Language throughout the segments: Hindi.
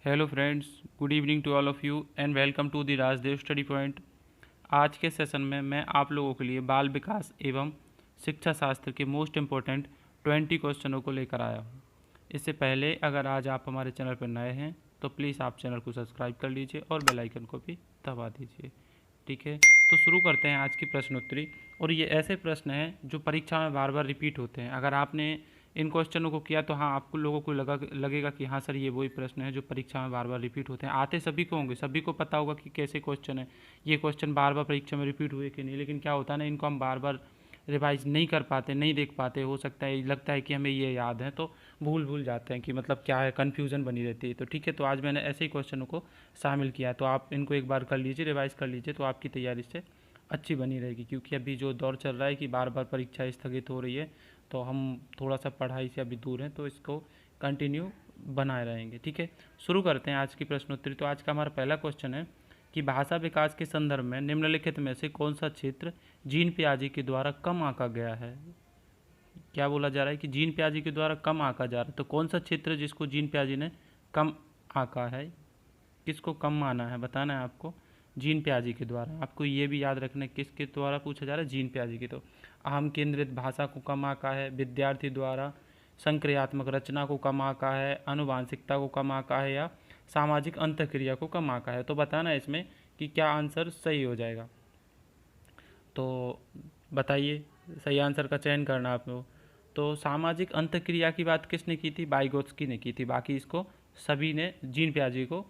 Hello friends, good evening to all of you and welcome to the Rajdev study point. आज के सेशन में मैं आप लोगों के लिए बाल विकास एवं शिक्षा शास्त्र के मोस्ट इम्पोर्टेंट 20 क्वेश्चनों को लेकर आया हूँ। इससे पहले अगर आज आप हमारे चैनल पर नए हैं तो प्लीज़ आप चैनल को सब्सक्राइब कर लीजिए और बेल आइकन को भी दबा दीजिए। ठीक है, तो शुरू करते हैं आज की प्रश्नोत्तरी। और ये ऐसे प्रश्न हैं जो परीक्षा में बार बार रिपीट होते हैं। अगर आपने इन क्वेश्चनों को किया तो हाँ, आपको लोगों को लगेगा कि हाँ सर, ये वही प्रश्न है जो परीक्षा में बार बार रिपीट होते हैं। आते सभी को होंगे, सभी को पता होगा कि कैसे क्वेश्चन है, ये क्वेश्चन बार बार परीक्षा में रिपीट हुए कि नहीं। लेकिन क्या होता है ना, इनको हम बार बार रिवाइज नहीं कर पाते, नहीं देख पाते। हो सकता है लगता है कि हमें ये याद है, तो भूल जाते हैं कि मतलब क्या है, कन्फ्यूज़न बनी रहती है। तो ठीक है, तो आज मैंने ऐसे ही क्वेश्चनों को शामिल किया है, तो आप इनको एक बार कर लीजिए, रिवाइज कर लीजिए, तो आपकी तैयारी से अच्छी बनी रहेगी। क्योंकि अभी जो दौर चल रहा है कि बार बार परीक्षा स्थगित हो रही है, तो हम थोड़ा सा पढ़ाई से अभी दूर हैं, तो इसको कंटिन्यू बनाए रहेंगे। ठीक है, शुरू करते हैं आज की प्रश्नोत्तरी। तो आज का हमारा पहला क्वेश्चन है कि भाषा विकास के संदर्भ में निम्नलिखित में से कौन सा क्षेत्र जीन पियाजे के द्वारा कम आंका गया है। क्या बोला जा रहा है कि जीन पियाजे के द्वारा कम आंका जा रहा है, तो कौन सा क्षेत्र जिसको जीन पियाजे ने कम आंका है, किसको कम माना है, बताना है आपको। जीन पियाजे के द्वारा, आपको ये भी याद रखना है किसके द्वारा पूछा जा रहा है, जीन पियाजे की। तो अहम केंद्रित भाषा को कम आंका है, विद्यार्थी द्वारा संक्रियात्मक रचना को कम आंका है, अनुवांशिकता को कम आंका है, या सामाजिक अंतःक्रिया को कम आंका है। तो बताना है इसमें कि क्या आंसर सही हो जाएगा। तो बताइए, सही आंसर का चयन करना आप लोग। तो सामाजिक अंतःक्रिया की बात किसने की थी, वाइगोत्स्की ने की थी। बाकी इसको सभी ने जीन पियाजे को,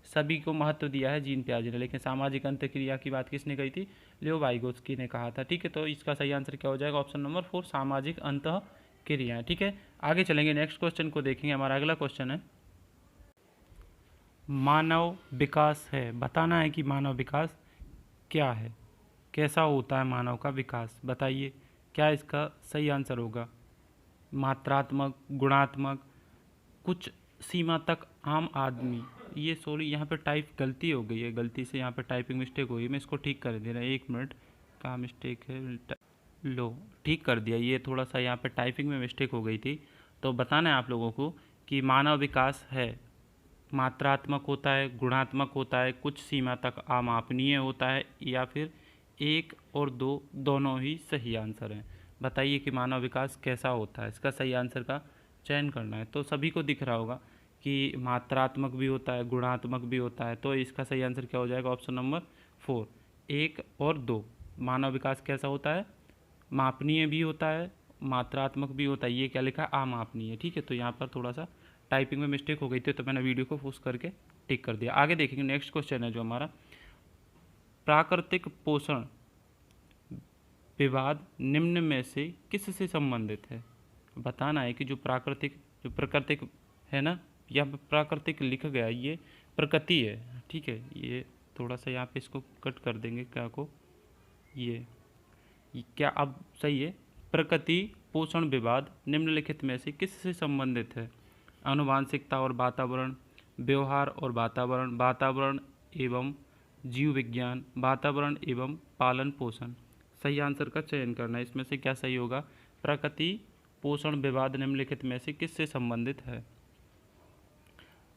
सभी को महत्व दिया है जीन पियाजे ने, लेकिन सामाजिक अंतःक्रिया की बात किसने कही थी, लियो वाइगोत्स्की ने कहा था। ठीक है, तो इसका सही आंसर क्या हो जाएगा, ऑप्शन नंबर 4, सामाजिक अंतःक्रियाएं। ठीक है, आगे चलेंगे, नेक्स्ट क्वेश्चन को देखेंगे। हमारा अगला क्वेश्चन है मानव विकास है। बताना है कि मानव विकास क्या है, कैसा होता है मानव का विकास। बताइए क्या इसका सही आंसर होगा। मात्रात्मक, गुणात्मक, कुछ सीमा तक आम आदमी। ये सॉरी, यहाँ पे टाइप गलती हो गई है, गलती से यहाँ पे टाइपिंग मिस्टेक हो गई, मैं इसको ठीक कर दे रहा। 1 मिनट, कहाँ मिस्टेक है, लो ठीक कर दिया। ये थोड़ा सा यहाँ पे टाइपिंग में मिस्टेक हो गई थी। तो बताना है आप लोगों को कि मानव विकास है, मात्रात्मक होता है, गुणात्मक होता है, कुछ सीमा तक अमापनीय होता है, या फिर 1 और 2 दोनों ही सही आंसर हैं। बताइए कि मानव विकास कैसा होता है, इसका सही आंसर का चयन करना है। तो सभी को दिख रहा होगा कि मात्रात्मक भी होता है, गुणात्मक भी होता है। तो इसका सही आंसर क्या हो जाएगा, ऑप्शन नंबर 4, 1 और 2। मानव विकास कैसा होता है, मापनीय भी होता है, मात्रात्मक भी होता है। ये क्या लिखा है, अमापनीय। ठीक है, तो यहाँ पर थोड़ा सा टाइपिंग में मिस्टेक हो गई थी, तो मैंने वीडियो को पॉज करके टिक कर दिया। आगे देखेंगे, नेक्स्ट क्वेश्चन है जो हमारा प्राकृतिक पोषण विवाद निम्न में से किससे संबंधित है। बताना है कि जो प्राकृतिक है ना, या प्राकृतिक लिखा गया, ये प्रकृति है। ठीक है, ये थोड़ा सा यहाँ पे इसको कट कर देंगे, क्या को, ये क्या अब सही है। प्रकृति पोषण विवाद निम्नलिखित में से किससे संबंधित है। आनुवांशिकता और वातावरण, व्यवहार और वातावरण, वातावरण एवं जीव विज्ञान, वातावरण एवं पालन पोषण। सही आंसर का चयन करना है, इसमें से क्या सही होगा। प्रकृति पोषण विवाद निम्नलिखित में से किससे संबंधित है।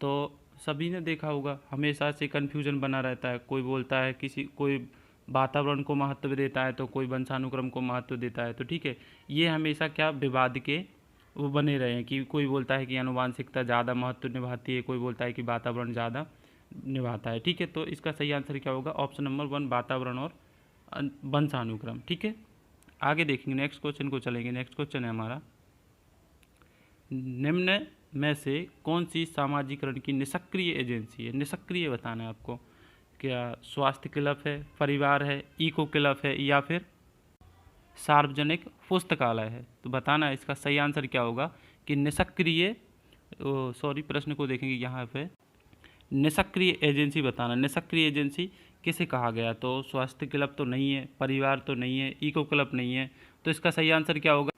तो सभी ने देखा होगा, हमेशा से कन्फ्यूजन बना रहता है। कोई बोलता है कोई वातावरण को महत्व देता है, तो कोई वंशानुक्रम को महत्व देता है। तो ठीक है, ये हमेशा क्या विवाद के वो बने रहे हैं कि कोई बोलता है कि आनुवांशिकता ज़्यादा महत्व निभाती है, कोई बोलता है कि वातावरण ज़्यादा निभाता है। ठीक है, तो इसका सही आंसर क्या होगा, ऑप्शन नंबर 1, वातावरण और वंशानुक्रम। ठीक है, आगे देखेंगे, नेक्स्ट क्वेश्चन को चलेंगे। नेक्स्ट क्वेश्चन है हमारा, निम्न में से कौन सी सामाजिकरण की निष्क्रिय एजेंसी है। निष्क्रिय बताना है आपको, क्या स्वास्थ्य क्लब है, परिवार है, इको क्लब है, या फिर सार्वजनिक पुस्तकालय है। तो बताना है इसका सही आंसर क्या होगा कि निष्क्रिय, सॉरी प्रश्न को देखेंगे यहाँ पे, निष्क्रिय एजेंसी बताना। निष्क्रिय एजेंसी किसे कहा गया, तो स्वास्थ्य क्लब तो नहीं है, परिवार तो नहीं है, इको क्लब नहीं है। तो इसका सही आंसर क्या होगा,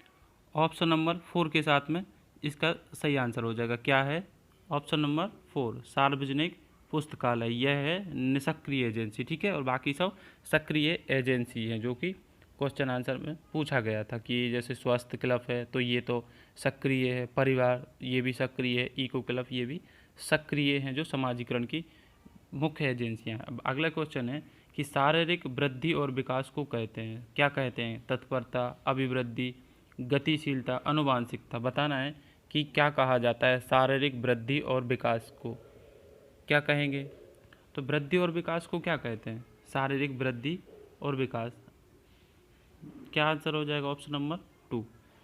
ऑप्शन नंबर 4 के साथ में इसका सही आंसर हो जाएगा। क्या है, ऑप्शन नंबर 4, सार्वजनिक पुस्तकालय। यह है निष्क्रिय एजेंसी। ठीक है, और बाकी सब सक्रिय एजेंसी हैं जो कि क्वेश्चन आंसर में पूछा गया था कि जैसे स्वास्थ्य क्लब है तो ये तो सक्रिय है, परिवार ये भी सक्रिय है, इको क्लब ये भी सक्रिय हैं जो समाजीकरण की मुख्य एजेंसियां हैं। अब अगला क्वेश्चन है कि शारीरिक वृद्धि और विकास को कहते हैं, क्या कहते हैं? तत्परता, अभिवृद्धि, गतिशीलता, अनुवांशिकता। बताना है कि क्या कहा जाता है शारीरिक वृद्धि और विकास को, क्या कहेंगे? तो वृद्धि और विकास को क्या कहते हैं? शारीरिक वृद्धि और विकास। क्या आंसर हो जाएगा? ऑप्शन नंबर 2,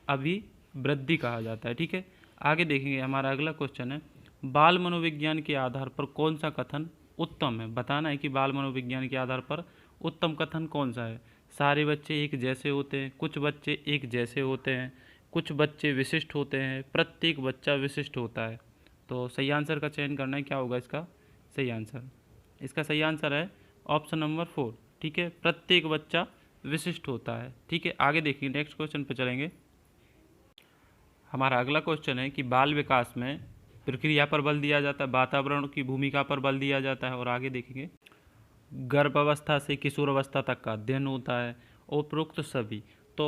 अभिवृद्धि कहा जाता है। ठीक है, आगे देखेंगे। हमारा अगला क्वेश्चन है बाल मनोविज्ञान के आधार पर कौन सा कथन उत्तम है? बताना है कि बाल मनोविज्ञान के आधार पर उत्तम कथन कौन सा है? सारे बच्चे एक जैसे होते हैं, कुछ बच्चे एक जैसे होते हैं, कुछ बच्चे विशिष्ट होते हैं, प्रत्येक बच्चा विशिष्ट होता है। तो सही आंसर का चयन करना है। क्या होगा इसका सही आंसर? इसका सही आंसर है ऑप्शन नंबर 4। ठीक है, प्रत्येक बच्चा विशिष्ट होता है। ठीक है, आगे देखिए, नेक्स्ट क्वेश्चन पे चलेंगे। हमारा अगला क्वेश्चन है कि बाल विकास में प्रक्रिया पर बल दिया जाता है, वातावरण की भूमिका पर बल दिया जाता है, और आगे देखेंगे गर्भावस्था से किशोरावस्था तक का अध्ययन होता है, उपरोक्त सभी। तो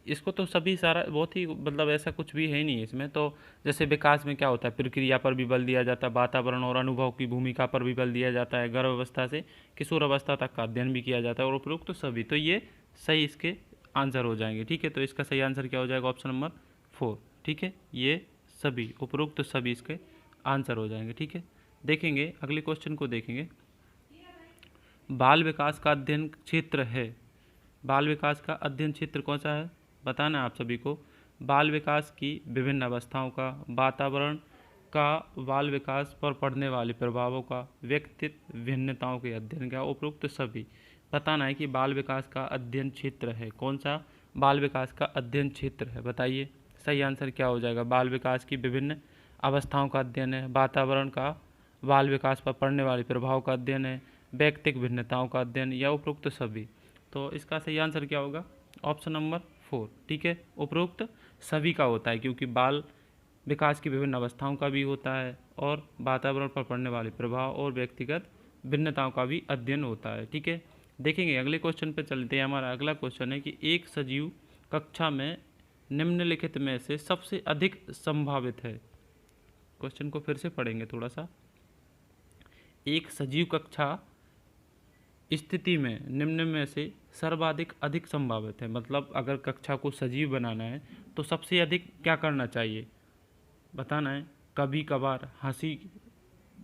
इसको तो सभी सारा बहुत ही मतलब ऐसा कुछ भी है ही नहीं इसमें। तो जैसे विकास में क्या होता है, प्रक्रिया पर भी बल दिया जाता है, वातावरण और अनुभव की भूमिका पर भी बल दिया जाता है, गर्भावस्था से किशोरावस्था तक का अध्ययन भी किया जाता है, और उपरोक्त सभी। तो ये सही इसके आंसर हो जाएंगे। ठीक है, तो इसका सही आंसर क्या हो जाएगा? Option number 4। ठीक है, ये सभी, उपरोक्त सभी इसके आंसर हो जाएंगे। ठीक है, देखेंगे अगले क्वेश्चन को देखेंगे। बाल विकास का अध्ययन क्षेत्र है, बाल विकास का अध्ययन क्षेत्र कौन सा है? बताना है आप सभी को। बाल विकास की विभिन्न अवस्थाओं का, वातावरण का बाल विकास पर पड़ने वाले प्रभावों का, व्यक्तित्व भिन्नताओं के अध्ययन का, उपरोक्त सभी। बताना है कि बाल विकास का अध्ययन क्षेत्र है कौन सा? बाल विकास का अध्ययन क्षेत्र है, बताइए सही आंसर क्या हो जाएगा? बाल विकास की विभिन्न अवस्थाओं का अध्ययन है, वातावरण का बाल विकास पर पड़ने वाले प्रभाव का अध्ययन है, व्यक्तिगत भिन्नताओं का अध्ययन, या उपरोक्त सभी। तो इसका सही आंसर क्या होगा? Option number 4। ठीक है, उपरोक्त सभी का होता है, क्योंकि बाल विकास की विभिन्न अवस्थाओं का भी होता है, और वातावरण पर पड़ने वाले प्रभाव और व्यक्तिगत भिन्नताओं का भी अध्ययन होता है। ठीक है, देखेंगे अगले क्वेश्चन पर चलते हैं। हमारा अगला क्वेश्चन है कि एक सजीव कक्षा में निम्नलिखित में से सबसे अधिक संभावित है। क्वेश्चन को फिर से पढ़ेंगे थोड़ा सा। एक सजीव कक्षा स्थिति में निम्न में से सर्वाधिक अधिक संभावित है, मतलब अगर कक्षा को सजीव बनाना है तो सबसे अधिक क्या करना चाहिए? बताना है। कभी कभार हंसी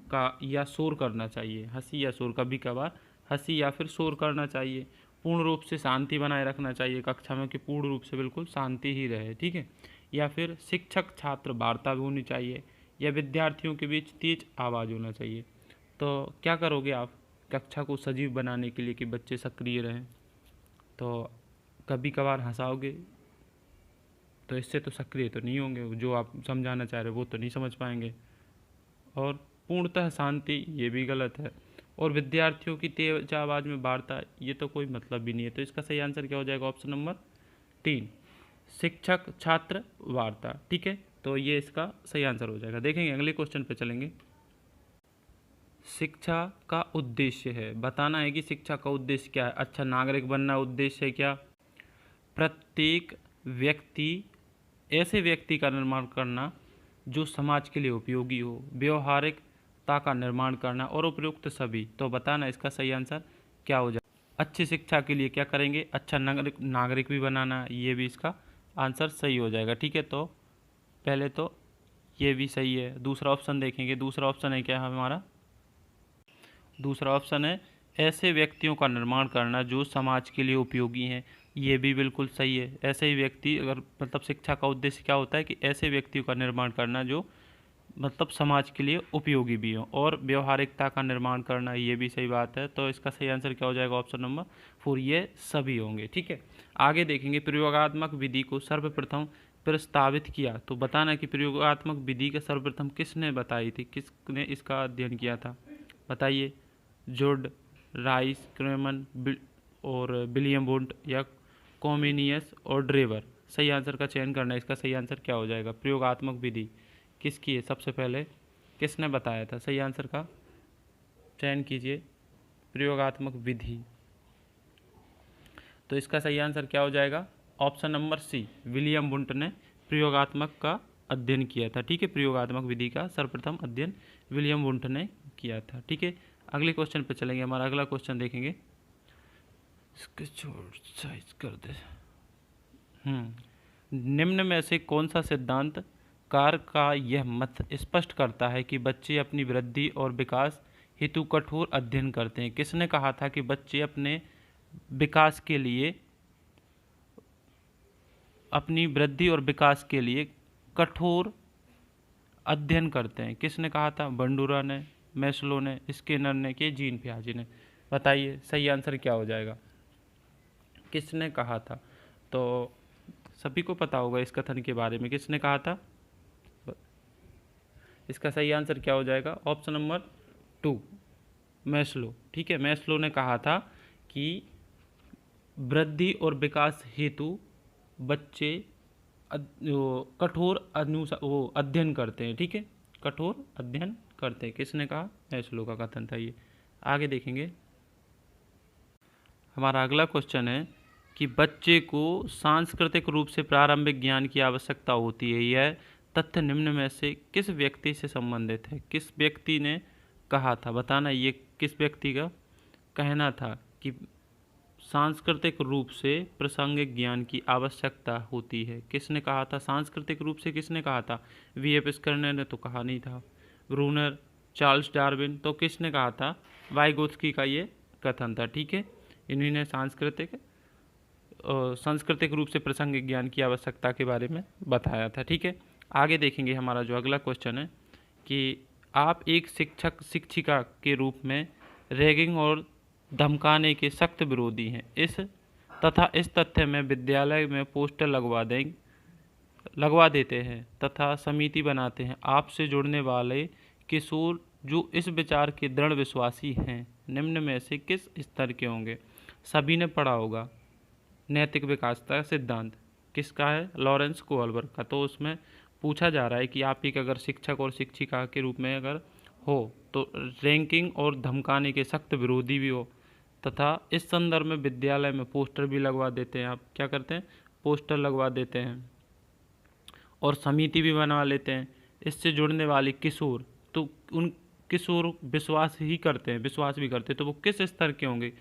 का या शोर करना चाहिए, हंसी या शोर, कभी कभार हंसी या फिर शोर करना चाहिए, पूर्ण रूप से शांति बनाए रखना चाहिए कक्षा में कि पूर्ण रूप से बिल्कुल शांति ही रहे। ठीक है, या फिर शिक्षक छात्र वार्ता भी होनी चाहिए, या विद्यार्थियों के बीच तेज आवाज़ होना चाहिए। तो क्या करोगे आप कक्षा को सजीव बनाने के लिए कि बच्चे सक्रिय रहें? तो कभी कभार हंसाओगे तो इससे तो सक्रिय तो नहीं होंगे, जो आप समझाना चाह रहे हो वो तो नहीं समझ पाएंगे, और पूर्णतः शांति ये भी गलत है, और विद्यार्थियों की तेज आवाज़ में वार्ता ये तो कोई मतलब भी नहीं है। तो इसका सही आंसर क्या हो जाएगा? ऑप्शन नंबर 3, शिक्षक छात्र वार्ता। ठीक है, तो ये इसका सही आंसर हो जाएगा। देखेंगे अगले क्वेश्चन पे चलेंगे। शिक्षा का उद्देश्य है, बताना है कि शिक्षा का उद्देश्य क्या है? अच्छा नागरिक बनना उद्देश्य है क्या? प्रत्येक व्यक्ति, ऐसे व्यक्ति का निर्माण करना जो समाज के लिए उपयोगी हो, व्यवहारिकता का निर्माण करना, और उपयुक्त सभी। तो बताना इसका सही आंसर क्या हो जाए? अच्छी शिक्षा के लिए क्या करेंगे? अच्छा नागरिक भी बनाना, ये भी इसका आंसर सही हो जाएगा। ठीक है, तो पहले तो ये भी सही है। दूसरा ऑप्शन देखेंगे, दूसरा ऑप्शन है क्या हमारा? दूसरा ऑप्शन है ऐसे व्यक्तियों का निर्माण करना जो समाज के लिए उपयोगी हैं, ये भी बिल्कुल सही है। ऐसे ही व्यक्ति, अगर मतलब शिक्षा का उद्देश्य क्या होता है कि ऐसे व्यक्तियों का निर्माण करना जो मतलब समाज के लिए उपयोगी भी हो, और व्यवहारिकता का निर्माण करना, ये भी सही बात है। तो इसका सही आंसर क्या हो जाएगा? ऑप्शन नंबर 4, ये सभी होंगे। ठीक है, आगे देखेंगे। प्रयोगात्मक विधि को सर्वप्रथम प्रस्तावित किया, तो बताना कि प्रयोगात्मक विधि का सर्वप्रथम किसने बताई थी, किसने इसका अध्ययन किया था? बताइए। जुड, राइस, क्रेमन और विलियम वुंट, या कॉमिनियस और ड्रेवर। सही आंसर का चयन करना है। इसका सही आंसर क्या हो जाएगा? प्रयोगात्मक विधि किसकी है? सबसे पहले किसने बताया था? सही आंसर का चयन कीजिए। प्रयोगात्मक विधि, तो इसका सही आंसर क्या हो जाएगा? Option number C, William Wundt ने प्रयोगात्मक का अध्ययन किया था। ठीक है, प्रयोगात्मक विधि का सर्वप्रथम अध्ययन विलियम वुंट ने किया था। ठीक है, अगले क्वेश्चन पे चलेंगे। हमारा अगला क्वेश्चन देखेंगे, इसके छोड़ साइज कर दे। निम्न में से कौन सा सिद्धांत कार का यह मत स्पष्ट करता है कि बच्चे अपनी वृद्धि और विकास हेतु कठोर अध्ययन करते हैं? किसने कहा था कि बच्चे अपने विकास के लिए, अपनी वृद्धि और विकास के लिए कठोर अध्ययन करते हैं? किसने कहा था? बंडूरा ने, मैस्लो ने, स्किनर ने, कि जीन पियाजे ने? बताइए सही आंसर क्या हो जाएगा? किसने कहा था? तो सभी को पता होगा इस कथन के बारे में, किसने कहा था? इसका सही आंसर क्या हो जाएगा? Option number 2, Maslow. ठीक है, मैस्लो ने कहा था कि वृद्धि और विकास हेतु बच्चे कठोर अध्ययन करते हैं। ठीक है, कठोर अध्ययन करते हैं। किसने कहा? मैस्लो का कथन था ये। आगे देखेंगे, हमारा अगला क्वेश्चन है कि बच्चे को सांस्कृतिक रूप से प्रारंभिक ज्ञान की आवश्यकता होती है, यह तथ्य निम्न में से किस व्यक्ति से संबंधित है? किस व्यक्ति ने कहा था? बताना ये किस व्यक्ति का कहना था कि सांस्कृतिक रूप से प्रासंगिक ज्ञान की आवश्यकता होती है? किसने कहा था? सांस्कृतिक रूप से किसने कहा था? वी.एफ. स्किनर ने तो कहा नहीं था। ब्रूनर, चार्ल्स डार्विन, तो किसने कहा था? वाइगोत्स्की का ये कथन था। ठीक है, इन्होंने सांस्कृतिक रूप से प्रासंगिक ज्ञान की आवश्यकता के बारे में बताया था। ठीक है, आगे देखेंगे। हमारा जो अगला क्वेश्चन है कि आप एक शिक्षक शिक्षिका के रूप में रैगिंग और धमकाने के सख्त विरोधी हैं, इस तथ्य में विद्यालय में पोस्टर लगवा देते हैं तथा समिति बनाते हैं। आपसे जुड़ने वाले किशोर जो इस विचार के दृढ़ विश्वासी हैं, निम्न में से किस स्तर के होंगे? सभी ने पढ़ा होगा नैतिक विकास का सिद्धांत। किसका है? लॉरेंस कोहलबर्ग का। तो उसमें पूछा जा रहा है कि आप एक अगर शिक्षक और शिक्षिका के रूप में अगर हो तो रैंकिंग और धमकाने के सख्त विरोधी भी हो, तथा इस संदर्भ में विद्यालय में पोस्टर भी लगवा देते हैं। आप क्या करते हैं? पोस्टर लगवा देते हैं और समिति भी बनवा लेते हैं। इससे जुड़ने वाले किशोर, तो उन किशोर विश्वास भी करते हैं, तो वो किस स्तर के होंगे?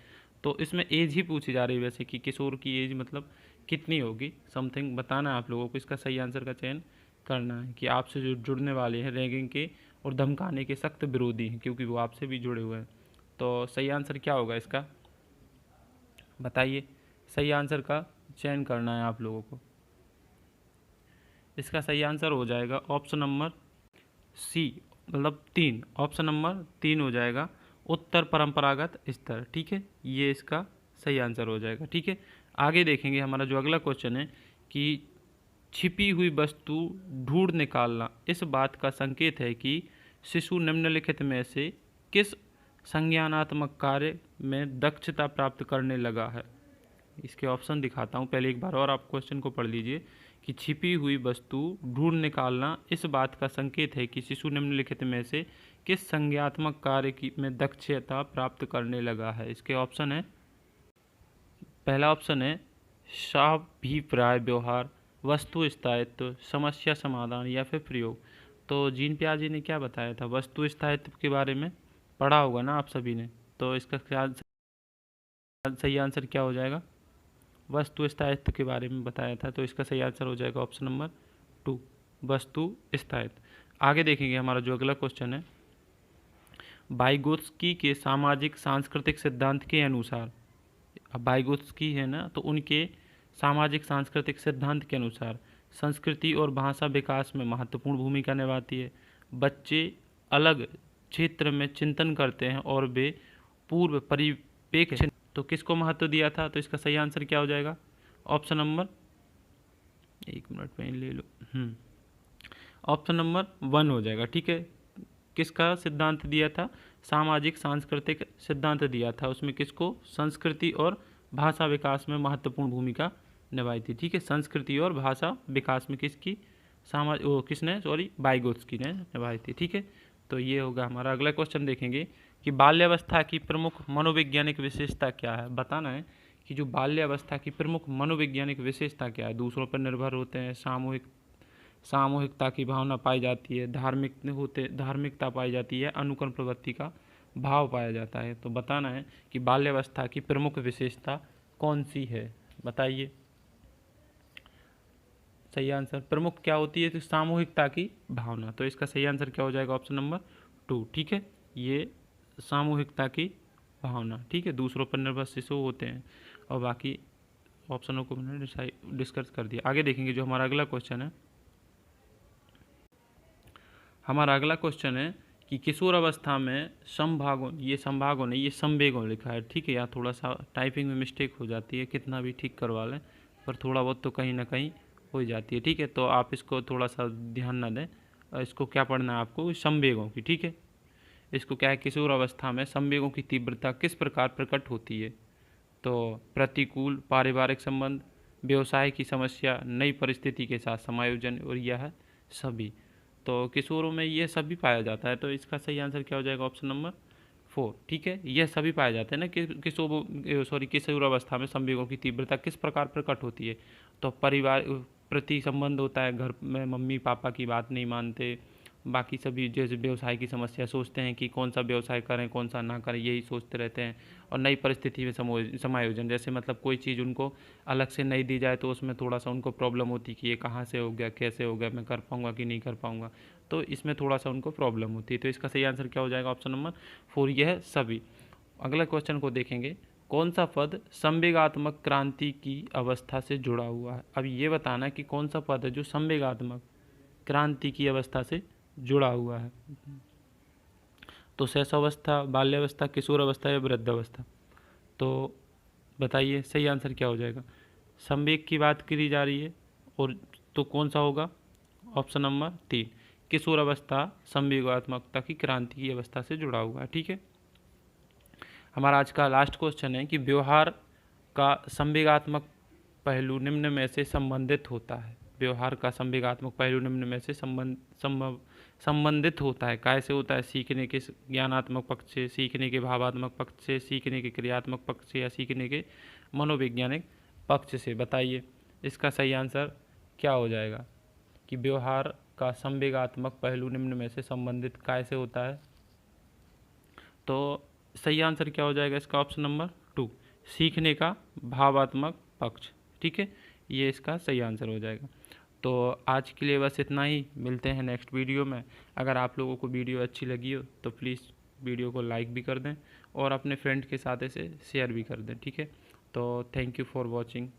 तो इसमें एज ही पूछी जा रही है वैसे कि किशोर की एज मतलब कितनी होगी, समथिंग बताना है आप लोगों को। इसका सही आंसर का चयन करना है कि आपसे जो जुड़ने वाले हैं रैगिंग के और धमकाने के सख्त विरोधी हैं, क्योंकि वो आपसे भी जुड़े हुए हैं। तो सही आंसर क्या होगा इसका? बताइए, सही आंसर का चयन करना है आप लोगों को। इसका सही आंसर हो जाएगा ऑप्शन नंबर सी, मतलब 3। ऑप्शन नंबर 3 हो जाएगा, उत्तर परंपरागत स्तर। ठीक है, ये इसका सही आंसर हो जाएगा। ठीक है, आगे देखेंगे। हमारा जो अगला क्वेश्चन है कि छिपी हुई वस्तु ढूंढ निकालना इस बात का संकेत है कि शिशु निम्नलिखित में से किस संज्ञानात्मक कार्य में दक्षता प्राप्त करने लगा है? इसके ऑप्शन दिखाता हूँ, पहले एक बार और आप क्वेश्चन को पढ़ लीजिए कि छिपी हुई वस्तु ढूंढ निकालना इस बात का संकेत है कि शिशु निम्नलिखित में से किस संज्ञात्मक कार्य में दक्षता प्राप्त करने लगा है? इसके ऑप्शन है, पहला ऑप्शन है स्वाभिप्राय व्यवहार, वस्तु स्थायित्व, समस्या समाधान या फिर प्रयोग। तो जीन पियाजे ने क्या बताया था? वस्तु स्थायित्व के बारे में पढ़ा होगा ना आप सभी ने। तो इसका सही आंसर क्या हो जाएगा? वस्तु स्थायित्व के बारे में बताया था, तो इसका सही आंसर हो जाएगा ऑप्शन नंबर 2, वस्तु स्थायित्व। आगे देखेंगे। हमारा जो अगला क्वेश्चन है, वाइगोत्स्की के सामाजिक सांस्कृतिक सिद्धांत के अनुसार, अब वाइगोत्स्की है ना, तो उनके सामाजिक सांस्कृतिक सिद्धांत के अनुसार संस्कृति और भाषा विकास में महत्वपूर्ण भूमिका निभाती है। बच्चे अलग क्षेत्र में चिंतन करते हैं और वे पूर्व परिप्रेक्ष्य, तो किसको महत्व दिया था? तो इसका सही आंसर क्या हो जाएगा? ऑप्शन नंबर, एक मिनट में ले लो, ऑप्शन नंबर 1 हो जाएगा। ठीक है, किसका सिद्धांत दिया था? सामाजिक सांस्कृतिक सिद्धांत दिया था। उसमें किसको? संस्कृति और भाषा विकास में महत्वपूर्ण भूमिका निभाई थी। ठीक है, संस्कृति और भाषा विकास में किसकी वाइगोत्स्की ने निभाई थी। ठीक है, तो ये होगा हमारा अगला क्वेश्चन। देखेंगे कि बाल्यावस्था की प्रमुख मनोवैज्ञानिक विशेषता क्या है? बताना है कि जो बाल्यावस्था की प्रमुख मनोवैज्ञानिक विशेषता क्या है। दूसरों पर निर्भर होते हैं, सामूहिकता की भावना पाई जाती है, धार्मिकता पाई जाती है, अनुकरण प्रवृत्ति का भाव पाया जाता है। तो बताना है कि बाल्यावस्था की प्रमुख विशेषता कौन सी है, बताइए। सही आंसर प्रमुख क्या होती है, तो सामूहिकता की भावना। तो इसका सही आंसर क्या हो जाएगा, ऑप्शन नंबर 2। ठीक है, ये सामूहिकता की भावना। ठीक है, दूसरों पर निर्भर शिशु होते हैं, और बाकी ऑप्शनों को मैंने डिस्कस कर दिया। आगे देखेंगे जो हमारा अगला क्वेश्चन है। हमारा अगला क्वेश्चन है कि किशोर अवस्था में संभागों नहीं, ये संवेगों लिखा है। ठीक है, यहाँ थोड़ा सा टाइपिंग में मिस्टेक हो जाती है, कितना भी ठीक करवा लें पर थोड़ा बहुत तो कहीं ना कहीं हो जाती है। ठीक है, तो आप इसको थोड़ा सा ध्यान ना दें। इसको क्या पढ़ना है आपको, संवेगों की। ठीक है, इसको क्या है, किशोर अवस्था में संवेगों की तीव्रता किस प्रकार प्रकट होती है। तो प्रतिकूल पारिवारिक संबंध, व्यवसाय की समस्या, नई परिस्थिति के साथ समायोजन, और यह सभी। तो किशोरों में ये सभी पाया जाता है। तो इसका सही आंसर क्या हो जाएगा, ऑप्शन नंबर 4। ठीक है, यह सभी पाए जाते हैं ना कि किशोर अवस्था में संवेगों की तीव्रता किस प्रकार प्रकट होती है। तो परिवार प्रति संबंध होता है, घर में मम्मी पापा की बात नहीं मानते, बाकी सभी जैसे व्यवसाय की समस्या, सोचते हैं कि कौन सा व्यवसाय करें कौन सा ना करें, यही सोचते रहते हैं। और नई परिस्थिति में समायोजन, जैसे मतलब कोई चीज़ उनको अलग से नहीं दी जाए तो उसमें थोड़ा सा उनको प्रॉब्लम होती कि ये कहाँ से हो गया, कैसे हो गया, मैं कर पाऊँगा कि नहीं कर पाऊँगा, तो इसमें थोड़ा सा उनको प्रॉब्लम होती है। तो इसका सही आंसर क्या हो जाएगा, ऑप्शन नंबर 4, यह सभी। अगला क्वेश्चन को देखेंगे, कौन सा पद संवेगात्मक क्रांति की अवस्था से जुड़ा हुआ है। अब ये बताना है कि कौन सा पद है जो संवेगात्मक क्रांति की अवस्था से जुड़ा हुआ है। तो शैशवावस्था, बाल्यावस्था, किशोर अवस्था या वृद्धावस्था। तो बताइए सही आंसर क्या हो जाएगा। संवेग की बात करी जा रही है, और तो कौन सा होगा, ऑप्शन नंबर 3, किशोर अवस्था संवेगात्मकता की क्रांति की अवस्था से जुड़ा हुआ है। ठीक है, हमारा आज का लास्ट क्वेश्चन है कि व्यवहार का संवेगात्मक पहलू निम्न में से संबंधित होता है। व्यवहार का संवेगात्मक पहलू निम्न में से संबंधित होता है। कैसे होता है, सीखने के ज्ञानात्मक पक्ष से, सीखने के भावात्मक पक्ष से, सीखने के क्रियात्मक पक्ष से, या सीखने के मनोवैज्ञानिक पक्ष से। बताइए इसका सही आंसर क्या हो जाएगा कि व्यवहार का संवेगात्मक पहलू निम्न में से संबंधित कैसे होता है। तो सही आंसर क्या हो जाएगा इसका, ऑप्शन नंबर 2, सीखने का भावात्मक पक्ष। ठीक है, ये इसका सही आंसर हो जाएगा। तो आज के लिए बस इतना ही, मिलते हैं नेक्स्ट वीडियो में। अगर आप लोगों को वीडियो अच्छी लगी हो तो प्लीज़ वीडियो को लाइक भी कर दें और अपने फ्रेंड के साथ इसे शेयर भी कर दें। ठीक है, तो थैंक यू फॉर वॉचिंग।